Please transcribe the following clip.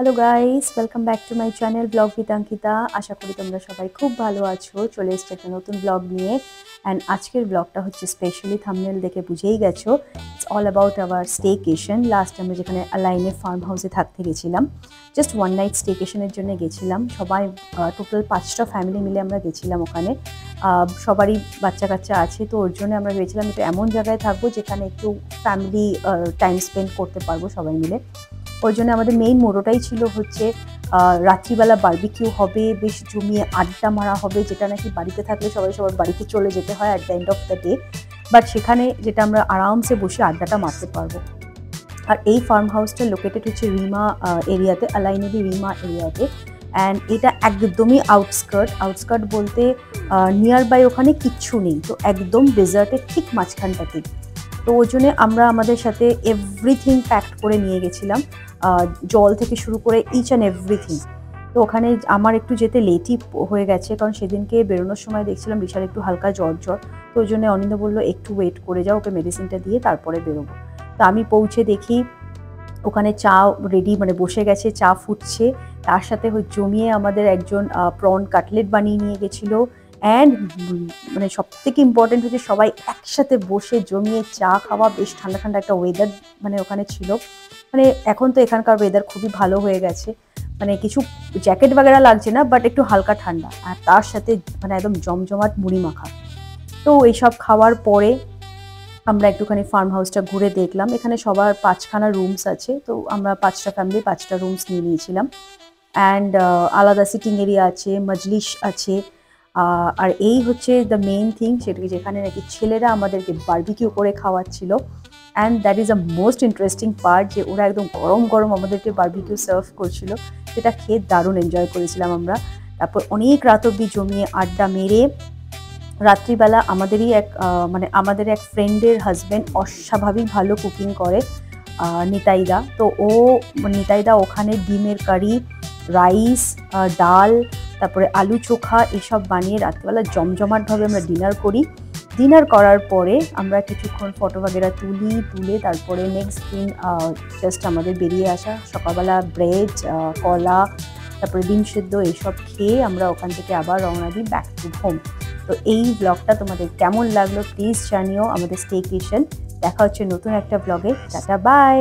Hello guys, welcome back to my channel vlog with Ankita. আশা করি তোমরা সবাই খুব ভালো আছো। চলে এসেছি একটা নতুন ব্লগ নিয়ে। অ্যান্ড আজকের ব্লগটা হচ্ছে স্পেশালি থাম্বনেল দেখে বুঝেই গেছো, it's all about our staycation. Last আমরা যেখানে আলাইনে ফার্ম হাউসে থাকতে গেছিলাম, জাস্ট ওয়ান নাইট স্টেকেশনের জন্য গেছিলাম। সবাই টোটাল 5টা ফ্যামিলি মিলে আমরা গেছিলাম ওখানে। সবারই বাচ্চা কাচ্চা আছে, তো ওর জন্য আমরা ভেবেছিলাম একটু এমন জায়গায় থাকবো যেখানে একটু ফ্যামিলি টাইম স্পেন্ড করতে পারবো সবাই মিলে। ওই জন্য আমাদের মেইন মোটোটাই ছিল হচ্ছে রাত্রিবেলা বারবিকিউ হবে, বেশ জমিয়ে আড্ডা মারা হবে, যেটা নাকি বাড়িতে থাকলে সবাই সবার বাড়িতে চলে যেতে হয় at the end of the day. But সেখানে যেটা আমরা আরামসে বসে আড্ডাটা মারতে পারবো। আর এই ফার্ম হাউসটা লোকেটেড হচ্ছে রিমা এরিয়াতে, আলাইনেবি রিমা এরিয়াতে। অ্যান্ড এটা একদমই আউটস্কার্ট বলতে নিয়ার বাই ওখানে কিচ্ছু নেই, তো একদম ডেজার্টের ঠিক মাঝখানটাতে। তো ওই জন্যে আমরা আমাদের সাথে এভরিথিং প্যাকড করে নিয়ে গেছিলাম, জল থেকে শুরু করে ইচ অ্যান্ড এভরিথিং। তো ওখানে আমার একটু যেতে লেটই হয়ে গেছে, কারণ সেদিনকে বেরোনোর সময় দেখছিলাম বিশাল একটু হালকা জ্বর। তো ওই জন্য অনিন্দ বললো একটু ওয়েট করে যাও, ওকে মেডিসিনটা দিয়ে তারপরে বেরোবো। তো আমি পৌঁছে দেখি ওখানে চা রেডি, মানে বসে গেছে, চা ফুটছে। তার সাথে জমিয়ে আমাদের একজন প্রন কাটলেট বানিয়ে নিয়ে গেছিলো। অ্যান্ড মানে সবথেকে ইম্পর্টেন্ট হচ্ছে সবাই একসাথে বসে জমিয়ে চা খাওয়া, বেশ ঠান্ডা ঠান্ডা একটা ওয়েদার মানে ওখানে ছিল। মানে এখন তো এখানকার ওয়েদার খুবই ভালো হয়ে গেছে, মানে কিছু জ্যাকেট বাগেরা লাগছে না, বাট একটু হালকা ঠান্ডা। আর তার সাথে মানে একদম জমজমাট মুড়ি মাখা। তো এইসব খাওয়ার পরে আমরা একটুখানি ফার্ম হাউসটা ঘুরে দেখলাম। এখানে সবার 5খানা রুমস আছে, তো আমরা 5টা ফ্যামিলি 5টা রুমস নিয়ে নিয়েছিলাম। অ্যান্ড আলাদা সিটিং এরিয়া আছে, মজলিস আছে। আর এই হচ্ছে দ্য মেইন থিং, সেটাকে যেখানে নাকি ছেলেরা আমাদেরকে বারবিকিউ করে খাওয়াচ্ছিল। And that is a most interesting part, যে ওরা একদম গরম গরম আমাদেরকে বারবিকিউ সার্ভ করছিল, সেটা খেয়ে দারুণ এনজয় করেছিলাম আমরা। তারপর অনেক রাত অবধি জমিয়ে আড্ডা মেরে রাত্রিবেলা আমাদের এক ফ্রেন্ডের হাজব্যান্ড অস্বাভাবিক ভালো কুকিং করে, নিতাইদা। তো নিতাইদা ওখানে ডিমের কারি, রাইস, ডাল, তারপরে আলু চোখা এসব বানিয়ে রাত্রিবেলা জমজমাটভাবে আমরা ডিনার করি। ডিনার করার পরে আমরা কিছুক্ষণ ফটো বাগেরা তুলে তারপরে নেক্সট দিন জাস্ট আমাদের বেরিয়ে আসা। সকালবেলা ব্রেড, কলা, তারপরে ডিম সেদ্ধ এসব খেয়ে আমরা ওখান থেকে আবার রওনা দিই ব্যাক টু হোম। তো এই ব্লগটা তোমাদের কেমন লাগলো প্লিজ জানিও, আমাদের স্টেকেশন। দেখা হচ্ছে নতুন একটা ব্লগে। Tata, by.